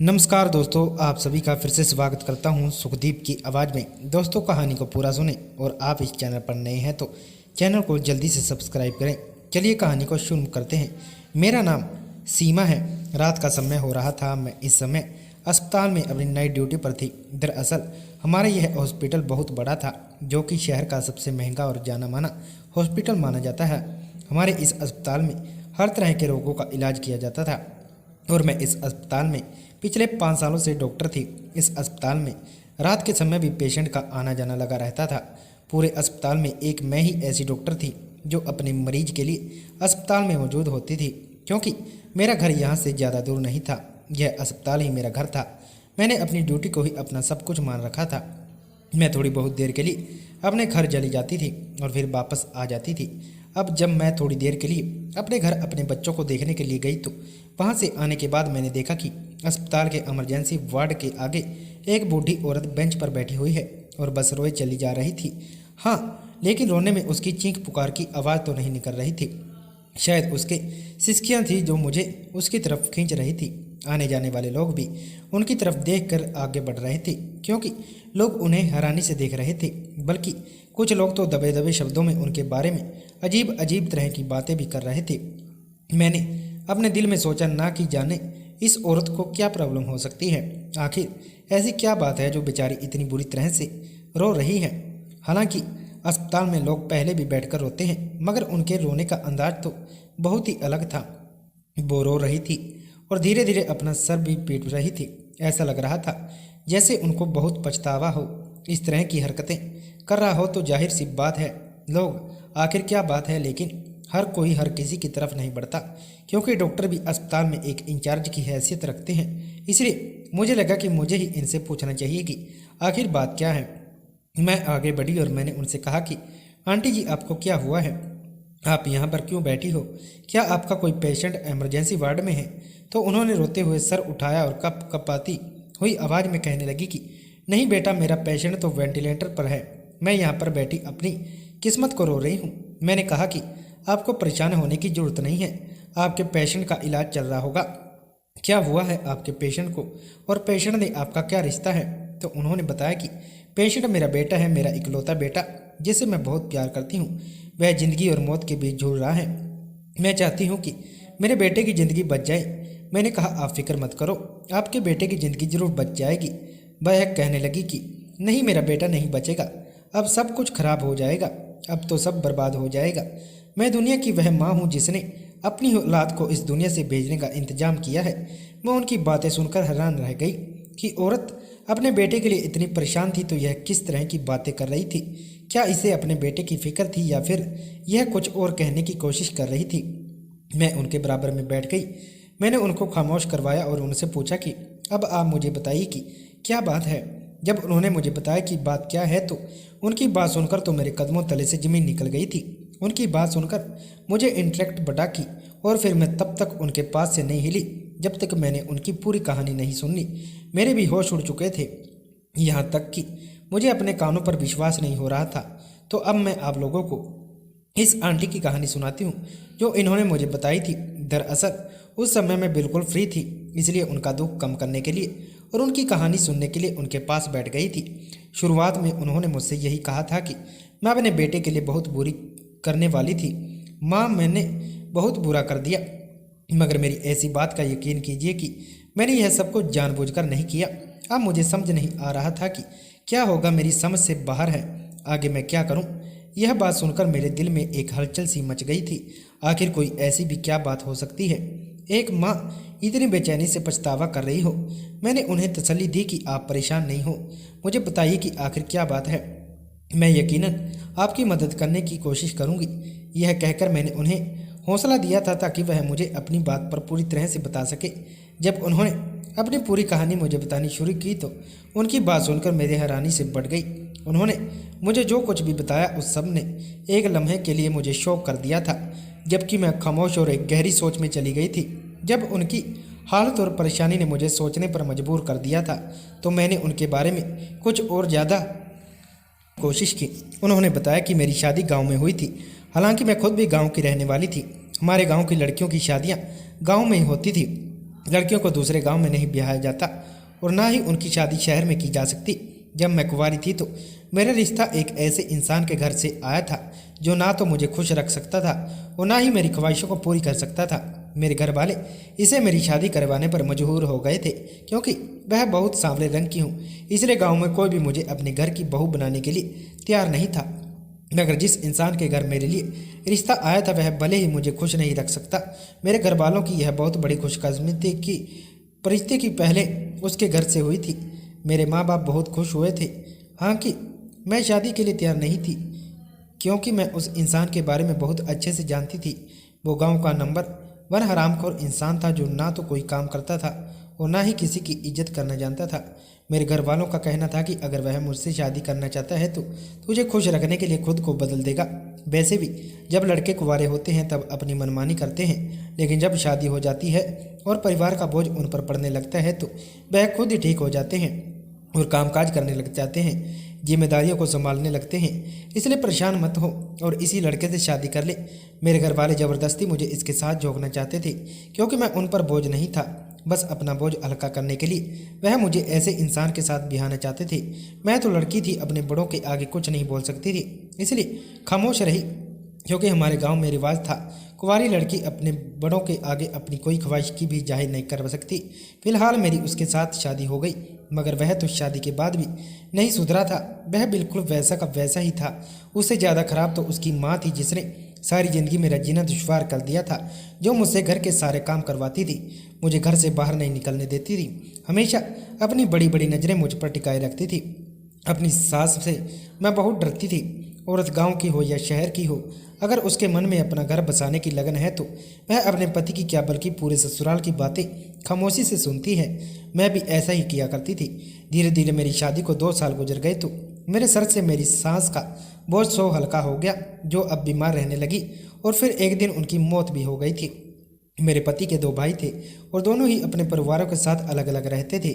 नमस्कार दोस्तों, आप सभी का फिर से स्वागत करता हूं सुखदीप की आवाज़ में। दोस्तों, कहानी को पूरा सुने और आप इस चैनल पर नए हैं तो चैनल को जल्दी से सब्सक्राइब करें। चलिए कहानी को शुरू करते हैं। मेरा नाम सीमा है। रात का समय हो रहा था। मैं इस समय अस्पताल में अपनी नाइट ड्यूटी पर थी। दरअसल हमारा यह हॉस्पिटल बहुत बड़ा था, जो कि शहर का सबसे महंगा और जाना माना हॉस्पिटल माना जाता है। हमारे इस अस्पताल में हर तरह के रोगों का इलाज किया जाता था और मैं इस अस्पताल में पिछले 5 सालों से डॉक्टर थी। इस अस्पताल में रात के समय भी पेशेंट का आना जाना लगा रहता था। पूरे अस्पताल में एक मैं ही ऐसी डॉक्टर थी जो अपने मरीज के लिए अस्पताल में मौजूद होती थी, क्योंकि मेरा घर यहाँ से ज़्यादा दूर नहीं था। यह अस्पताल ही मेरा घर था। मैंने अपनी ड्यूटी को ही अपना सब कुछ मान रखा था। मैं थोड़ी बहुत देर के लिए अपने घर चली जाती थी और फिर वापस आ जाती थी। अब जब मैं थोड़ी देर के लिए अपने घर अपने बच्चों को देखने के लिए गई तो वहाँ से आने के बाद मैंने देखा कि अस्पताल के इमरजेंसी वार्ड के आगे एक बूढ़ी औरत बेंच पर बैठी हुई है और बस रोए चली जा रही थी। हाँ, लेकिन रोने में उसकी चीख पुकार की आवाज़ तो नहीं निकल रही थी। शायद उसके सिसकियाँ थी जो मुझे उसकी तरफ खींच रही थी। आने जाने वाले लोग भी उनकी तरफ देखकर आगे बढ़ रहे थे, क्योंकि लोग उन्हें हैरानी से देख रहे थे। बल्कि कुछ लोग तो दबे दबे शब्दों में उनके बारे में अजीब अजीब तरह की बातें भी कर रहे थे। मैंने अपने दिल में सोचा, ना कि जाने इस औरत को क्या प्रॉब्लम हो सकती है। आखिर ऐसी क्या बात है जो बेचारी इतनी बुरी तरह से रो रही है। हालांकि अस्पताल में लोग पहले भी बैठकर रोते हैं, मगर उनके रोने का अंदाज तो बहुत ही अलग था। वो रो रही थी और धीरे धीरे अपना सर भी पीट रही थी। ऐसा लग रहा था जैसे उनको बहुत पछतावा हो। इस तरह की हरकतें कर रहा हो तो जाहिर सी बात है लोग आखिर क्या बात है, लेकिन हर कोई हर किसी की तरफ नहीं बढ़ता, क्योंकि डॉक्टर भी अस्पताल में एक इंचार्ज की हैसियत रखते हैं। इसलिए मुझे लगा कि मुझे ही इनसे पूछना चाहिए कि आखिर बात क्या है। मैं आगे बढ़ी और मैंने उनसे कहा कि आंटी जी, आपको क्या हुआ है? आप यहाँ पर क्यों बैठी हो? क्या आपका कोई पेशेंट इमरजेंसी वार्ड में है? तो उन्होंने रोते हुए सर उठाया और कप कपाती हुई आवाज़ में कहने लगी कि नहीं बेटा, मेरा पेशेंट तो वेंटिलेटर पर है। मैं यहाँ पर बैठी अपनी किस्मत को रो रही हूँ। मैंने कहा कि आपको परेशान होने की ज़रूरत नहीं है, आपके पेशेंट का इलाज चल रहा होगा। क्या हुआ है आपके पेशेंट को और पेशेंट ने आपका क्या रिश्ता है? तो उन्होंने बताया कि पेशेंट मेरा बेटा है, मेरा इकलौता बेटा, जिसे मैं बहुत प्यार करती हूँ। वह ज़िंदगी और मौत के बीच झूल रहा है। मैं चाहती हूँ कि मेरे बेटे की ज़िंदगी बच जाए। मैंने कहा, आप फिक्र मत करो, आपके बेटे की ज़िंदगी जरूर बच जाएगी। वह कहने लगी कि नहीं, मेरा बेटा नहीं बचेगा। अब सब कुछ खराब हो जाएगा, अब तो सब बर्बाद हो जाएगा। मैं दुनिया की वह माँ हूँ जिसने अपनी औलाद को इस दुनिया से भेजने का इंतजाम किया है। मैं उनकी बातें सुनकर हैरान रह गई कि औरत अपने बेटे के लिए इतनी परेशान थी तो यह किस तरह की बातें कर रही थी। क्या इसे अपने बेटे की फिक्र थी या फिर यह कुछ और कहने की कोशिश कर रही थी? मैं उनके बराबर में बैठ गई। मैंने उनको खामोश करवाया और उनसे पूछा कि अब आप मुझे बताइए कि क्या बात है। जब उन्होंने मुझे बताया कि बात क्या है तो उनकी बात सुनकर तो मेरे कदमों तले से ज़मीन निकल गई थी। उनकी बात सुनकर मुझे इंटरेक्ट बटा की और फिर मैं तब तक उनके पास से नहीं हिली जब तक मैंने उनकी पूरी कहानी नहीं सुनी। मेरे भी होश उड़ चुके थे, यहाँ तक कि मुझे अपने कानों पर विश्वास नहीं हो रहा था। तो अब मैं आप लोगों को इस आंटी की कहानी सुनाती हूँ जो इन्होंने मुझे बताई थी। दरअसल उस समय मैं बिल्कुल फ्री थी, इसलिए उनका दुख कम करने के लिए और उनकी कहानी सुनने के लिए उनके पास बैठ गई थी। शुरुआत में उन्होंने मुझसे यही कहा था कि मैं अपने बेटे के लिए बहुत बुरी करने वाली थी। माँ, मैंने बहुत बुरा कर दिया, मगर मेरी ऐसी बात का यकीन कीजिए कि मैंने यह सब कुछ जानबूझकर नहीं किया। अब मुझे समझ नहीं आ रहा था कि क्या होगा, मेरी समझ से बाहर है। आगे मैं क्या करूं? यह बात सुनकर मेरे दिल में एक हलचल सी मच गई थी। आखिर कोई ऐसी भी क्या बात हो सकती है? एक माँ इतनी बेचैनी से पछतावा कर रही हो। मैंने उन्हें तसल्ली दी कि आप परेशान नहीं हो, मुझे बताइए कि आखिर क्या बात है। मैं यकीनन आपकी मदद करने की कोशिश करूंगी। यह कहकर मैंने उन्हें हौसला दिया था ताकि वह मुझे अपनी बात पर पूरी तरह से बता सके। जब उन्होंने अपनी पूरी कहानी मुझे बतानी शुरू की तो उनकी बात सुनकर मेरी हैरानी से बढ़ गई। उन्होंने मुझे जो कुछ भी बताया उस सब ने एक लम्हे के लिए मुझे शॉक कर दिया था, जबकि मैं खामोश और एक गहरी सोच में चली गई थी। जब उनकी हालत और परेशानी ने मुझे सोचने पर मजबूर कर दिया था तो मैंने उनके बारे में कुछ और ज़्यादा कोशिश की। उन्होंने बताया कि मेरी शादी गांव में हुई थी। हालांकि मैं खुद भी गांव की रहने वाली थी। हमारे गांव की लड़कियों की शादियां गांव में ही होती थी। लड़कियों को दूसरे गांव में नहीं ब्याहा जाता और ना ही उनकी शादी शहर में की जा सकती। जब मैं कुंवारी थी तो मेरा रिश्ता एक ऐसे इंसान के घर से आया था जो ना तो मुझे खुश रख सकता था और ना ही मेरी ख्वाहिशों को पूरी कर सकता था। मेरे घर वाले इसे मेरी शादी करवाने पर मजबूर हो गए थे क्योंकि वह बहुत सांवले रंग की हूँ, इसलिए गांव में कोई भी मुझे अपने घर की बहू बनाने के लिए तैयार नहीं था। मगर जिस इंसान के घर मेरे लिए रिश्ता आया था वह भले ही मुझे खुश नहीं रख सकता। मेरे घर वालों की यह बहुत बड़ी खुशकिस्मती की परिस्थिति की पहले उसके घर से हुई थी। मेरे माँ बाप बहुत खुश हुए थे। हाँ कि मैं शादी के लिए तैयार नहीं थी क्योंकि मैं उस इंसान के बारे में बहुत अच्छे से जानती थी। वो गांव का नंबर 1 हरामखोर इंसान था जो ना तो कोई काम करता था और ना ही किसी की इज्जत करना जानता था। मेरे घर वालों का कहना था कि अगर वह मुझसे शादी करना चाहता है तो तुझे खुश रखने के लिए खुद को बदल देगा। वैसे भी जब लड़के कुंवारे होते हैं तब अपनी मनमानी करते हैं, लेकिन जब शादी हो जाती है और परिवार का बोझ उन पर पड़ने लगता है तो वह खुद ही ठीक हो जाते हैं और कामकाज करने लग जाते हैं, जिम्मेदारियों को संभालने लगते हैं। इसलिए परेशान मत हो और इसी लड़के से शादी कर ले। मेरे घर वाले ज़बरदस्ती मुझे इसके साथ झोंकना चाहते थे क्योंकि मैं उन पर बोझ नहीं था। बस अपना बोझ हल्का करने के लिए वह मुझे ऐसे इंसान के साथ बिहाना चाहते थे। मैं तो लड़की थी, अपने बड़ों के आगे कुछ नहीं बोल सकती थी, इसलिए खामोश रही क्योंकि हमारे गांव में रिवाज था कुंवारी लड़की अपने बड़ों के आगे अपनी कोई ख्वाहिश की भी जाहिर नहीं कर सकती। फिलहाल मेरी उसके साथ शादी हो गई, मगर वह तो शादी के बाद भी नहीं सुधरा था। वह बिल्कुल वैसा का वैसा ही था। उससे ज़्यादा खराब तो उसकी माँ थी जिसने सारी ज़िंदगी मेरा जीना दुश्वार कर दिया था, जो मुझसे घर के सारे काम करवाती थी, मुझे घर से बाहर नहीं निकलने देती थी, हमेशा अपनी बड़ी बड़ी नज़रें मुझ पर टिकाए रखती थी। अपनी सास से मैं बहुत डरती थी। औरत गांव की हो या शहर की हो, अगर उसके मन में अपना घर बसाने की लगन है तो वह अपने पति की क्या बल्कि पूरे ससुराल की बातें खामोशी से सुनती है। मैं भी ऐसा ही किया करती थी। धीरे धीरे मेरी शादी को 2 साल गुजर गए तो मेरे सर से मेरी सांस का बोझ सो हल्का हो गया, जो अब बीमार रहने लगी और फिर एक दिन उनकी मौत भी हो गई थी। मेरे पति के 2 भाई थे और दोनों ही अपने परिवारों के साथ अलग अलग रहते थे।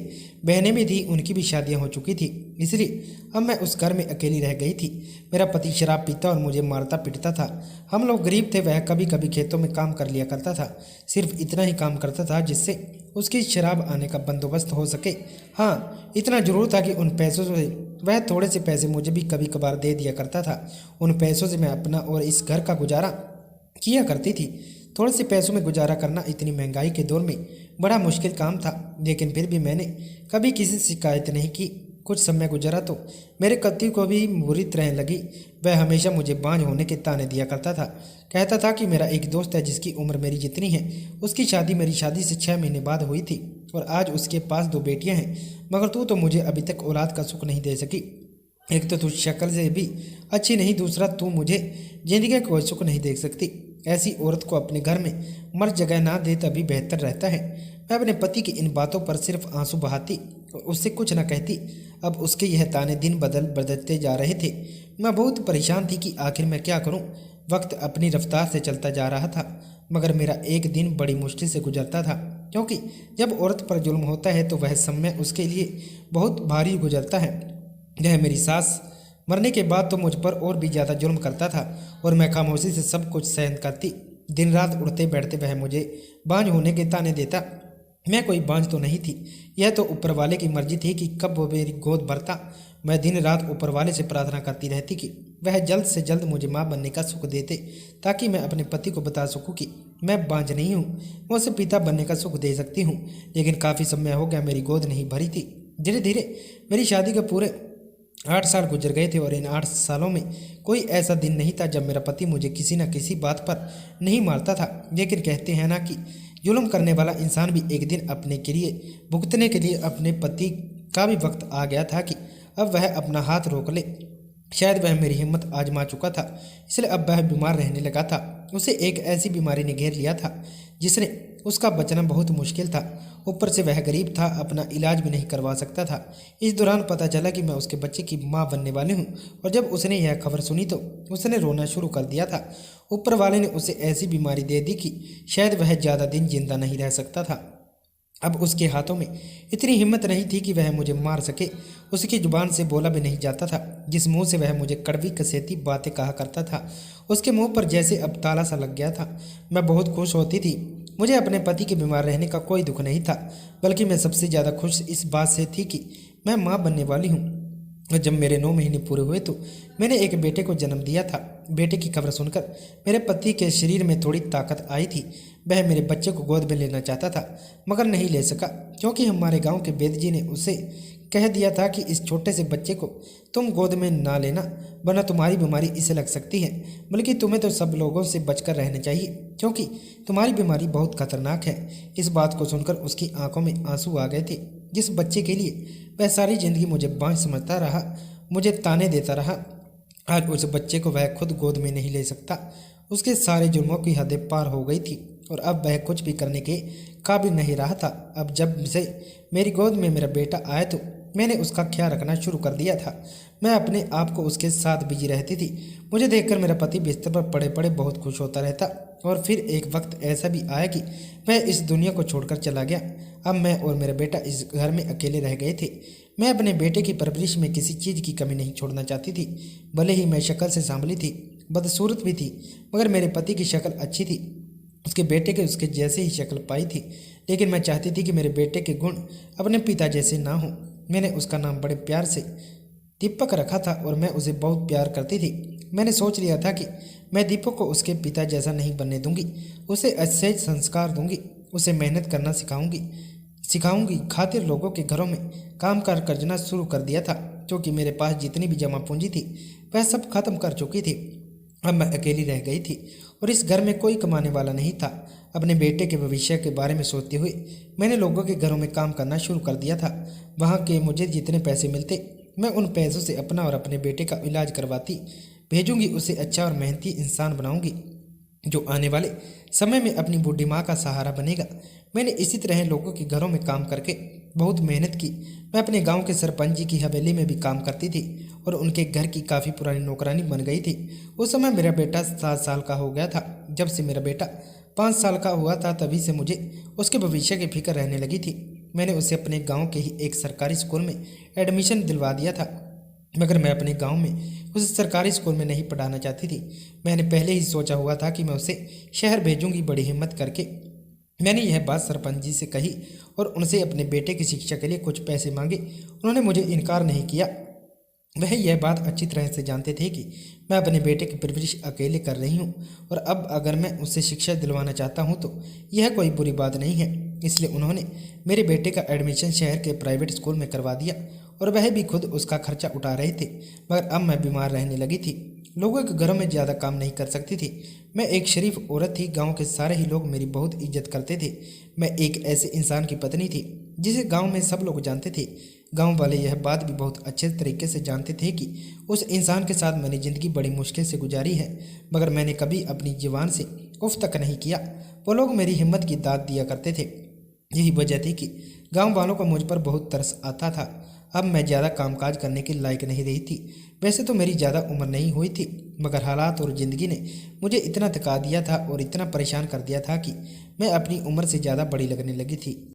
बहनें भी थी, उनकी भी शादियां हो चुकी थी, इसलिए अब मैं उस घर में अकेली रह गई थी। मेरा पति शराब पीता और मुझे मारता पीटता था। हम लोग गरीब थे, वह कभी कभी खेतों में काम कर लिया करता था, सिर्फ इतना ही काम करता था जिससे उसकी शराब आने का बंदोबस्त हो सके। हाँ, इतना जरूर था कि उन पैसों से वह थोड़े से पैसे मुझे भी कभी कभार दे दिया करता था। उन पैसों से मैं अपना और इस घर का गुजारा किया करती थी। थोड़े से पैसों में गुजारा करना इतनी महंगाई के दौर में बड़ा मुश्किल काम था, लेकिन फिर भी मैंने कभी किसी से शिकायत नहीं की। कुछ समय गुजरा तो मेरे पति को भी बुरी तरह लगी। वह हमेशा मुझे बांझ होने के ताने दिया करता था। कहता था कि मेरा एक दोस्त है जिसकी उम्र मेरी जितनी है, उसकी शादी मेरी शादी से 6 महीने बाद हुई थी और आज उसके पास 2 बेटियां हैं, मगर तू तो मुझे अभी तक औलाद का सुख नहीं दे सकी। एक तो तू शक्ल से भी अच्छी नहीं, दूसरा तू मुझे जिंदगी का कोई सुख नहीं दे सकती। ऐसी औरत को अपने घर में मर जगह ना दे तभी बेहतर रहता है। मैं अपने पति की इन बातों पर सिर्फ आंसू बहाती और उससे कुछ न कहती। अब उसके यह ताने दिन बदलते जा रहे थे। मैं बहुत परेशान थी कि आखिर मैं क्या करूं। वक्त अपनी रफ्तार से चलता जा रहा था, मगर मेरा एक दिन बड़ी मुश्किल से गुजरता था, क्योंकि जब औरत पर जुल्म होता है तो वह समय उसके लिए बहुत भारी गुजरता है। यह मेरी सास मरने के बाद तो मुझ पर और भी ज़्यादा जुल्म करता था और मैं खामोशी से सब कुछ सहन करती। दिन रात उड़ते बैठते वह मुझे बांझ होने के ताने देता। मैं कोई बांझ तो नहीं थी, यह तो ऊपर वाले की मर्जी थी कि कब वो मेरी गोद भरता। मैं दिन रात ऊपर वाले से प्रार्थना करती रहती कि वह जल्द से जल्द मुझे माँ बनने का सुख देते, ताकि मैं अपने पति को बता सकूं कि मैं बांझ नहीं हूँ, मैं उसे पिता बनने का सुख दे सकती हूँ। लेकिन काफ़ी समय हो गया मेरी गोद नहीं भरी थी। धीरे धीरे मेरी शादी के पूरे 8 साल गुजर गए थे और इन 8 सालों में कोई ऐसा दिन नहीं था जब मेरा पति मुझे किसी न किसी बात पर नहीं मारता था। लेकिन कहते हैं ना कि जुल्म करने वाला इंसान भी एक दिन अपने के लिए भुगतने के लिए अपने पति का भी वक्त आ गया था कि अब वह अपना हाथ रोक ले। शायद वह मेरी हिम्मत आजमा चुका था, इसलिए अब वह बीमार रहने लगा था। उसे एक ऐसी बीमारी ने घेर लिया था जिसने उसका बचना बहुत मुश्किल था। ऊपर से वह गरीब था, अपना इलाज भी नहीं करवा सकता था। इस दौरान पता चला कि मैं उसके बच्चे की माँ बनने वाली हूँ, और जब उसने यह खबर सुनी तो उसने रोना शुरू कर दिया था। ऊपर वाले ने उसे ऐसी बीमारी दे दी कि शायद वह ज़्यादा दिन जिंदा नहीं रह सकता था। अब उसके हाथों में इतनी हिम्मत नहीं थी कि वह मुझे मार सके। उसकी जुबान से बोला भी नहीं जाता था। जिस मुंह से वह मुझे कड़वी कसेती बातें कहा करता था, उसके मुंह पर जैसे अब ताला सा लग गया था। मैं बहुत खुश होती थी मुझे अपने पति के बीमार रहने का कोई दुख नहीं था, बल्कि मैं सबसे ज़्यादा खुश इस बात से थी कि मैं माँ बनने वाली हूँ। और जब मेरे 9 महीने पूरे हुए तो मैंने एक बेटे को जन्म दिया था। बेटे की खबर सुनकर मेरे पति के शरीर में थोड़ी ताकत आई थी। वह मेरे बच्चे को गोद में लेना चाहता था, मगर नहीं ले सका, क्योंकि हमारे गांव के वेद जी ने उसे कह दिया था कि इस छोटे से बच्चे को तुम गोद में ना लेना, वरना तुम्हारी बीमारी इसे लग सकती है। बल्कि तुम्हें तो सब लोगों से बचकर रहना चाहिए, क्योंकि तुम्हारी बीमारी बहुत खतरनाक है। इस बात को सुनकर उसकी आंखों में आंसू आ गए थे। जिस बच्चे के लिए वह सारी जिंदगी मुझे बांझ समझता रहा, मुझे ताने देता रहा, आज उस बच्चे को वह खुद गोद में नहीं ले सकता। उसके सारे जुर्मों की हदें पार हो गई थी और अब वह कुछ भी करने के काबिल नहीं रहा था। अब जब से मेरी गोद में मेरा बेटा आया तो मैंने उसका ख्याल रखना शुरू कर दिया था। मैं अपने आप को उसके साथ बिजी रहती थी। मुझे देखकर मेरा पति बिस्तर पर पड़े पड़े बहुत खुश होता रहता। और फिर एक वक्त ऐसा भी आया कि वह इस दुनिया को छोड़कर चला गया। अब मैं और मेरा बेटा इस घर में अकेले रह गए थे। मैं अपने बेटे की परवरिश में किसी चीज़ की कमी नहीं छोड़ना चाहती थी। भले ही मैं शक्ल से सांभली थी, बदसूरत भी थी, मगर मेरे पति की शक्ल अच्छी थी। उसके बेटे के उसके जैसे ही शक्ल पाई थी, लेकिन मैं चाहती थी कि मेरे बेटे के गुण अपने पिता जैसे ना हों। मैंने उसका नाम बड़े प्यार से दीपक रखा था और मैं उसे बहुत प्यार करती थी। मैंने सोच लिया था कि मैं दीपक को उसके पिता जैसा नहीं बनने दूंगी, उसे अच्छे संस्कार दूंगी, उसे मेहनत करना सिखाऊंगी। खातिर लोगों के घरों में काम करना शुरू कर दिया था, क्योंकि मेरे पास जितनी भी जमा पूंजी थी वह सब खत्म कर चुकी थी। अब मैं अकेली रह गई थी और इस घर में कोई कमाने वाला नहीं था। अपने बेटे के भविष्य के बारे में सोचते हुए मैंने लोगों के घरों में काम करना शुरू कर दिया था। वहाँ के मुझे जितने पैसे मिलते मैं उन पैसों से अपना और अपने बेटे का इलाज करवाती भेजूंगी। उसे अच्छा और मेहनती इंसान बनाऊंगी जो आने वाले समय में अपनी बूढ़ी माँ का सहारा बनेगा। मैंने इसी तरह लोगों के घरों में काम करके बहुत मेहनत की। मैं अपने गांव के सरपंच जी की हवेली में भी काम करती थी और उनके घर की काफ़ी पुरानी नौकरानी बन गई थी। उस समय मेरा बेटा 7 साल का हो गया था। जब से मेरा बेटा 5 साल का हुआ था तभी से मुझे उसके भविष्य की फिक्र रहने लगी थी। मैंने उसे अपने गाँव के ही एक सरकारी स्कूल में एडमिशन दिलवा दिया था, मगर मैं अपने गांव में उसे सरकारी स्कूल में नहीं पढ़ाना चाहती थी। मैंने पहले ही सोचा हुआ था कि मैं उसे शहर भेजूंगी। बड़ी हिम्मत करके मैंने यह बात सरपंच जी से कही और उनसे अपने बेटे की शिक्षा के लिए कुछ पैसे मांगे। उन्होंने मुझे इनकार नहीं किया। वह यह बात अच्छी तरह से जानते थे कि मैं अपने बेटे की परवरिश अकेले कर रही हूँ और अब अगर मैं उससे शिक्षा दिलवाना चाहता हूँ तो यह कोई बुरी बात नहीं है। इसलिए उन्होंने मेरे बेटे का एडमिशन शहर के प्राइवेट स्कूल में करवा दिया और वह भी खुद उसका खर्चा उठा रहे थे। मगर अब मैं बीमार रहने लगी थी, लोगों के घरों में ज़्यादा काम नहीं कर सकती थी। मैं एक शरीफ औरत थी, गांव के सारे ही लोग मेरी बहुत इज्जत करते थे। मैं एक ऐसे इंसान की पत्नी थी जिसे गांव में सब लोग जानते थे। गांव वाले यह बात भी बहुत अच्छे तरीके से जानते थे कि उस इंसान के साथ मैंने ज़िंदगी बड़ी मुश्किल से गुजारी है, मगर मैंने कभी अपनी जुबान से उफ तक नहीं किया। वो लोग मेरी हिम्मत की दाद दिया करते थे। यही वजह थी कि गांव वालों को मुझ पर बहुत तरस आता था। अब मैं ज़्यादा कामकाज करने के लायक नहीं रही थी। वैसे तो मेरी ज़्यादा उम्र नहीं हुई थी, मगर हालात और ज़िंदगी ने मुझे इतना थका दिया था और इतना परेशान कर दिया था कि मैं अपनी उम्र से ज़्यादा बड़ी लगने लगी थी।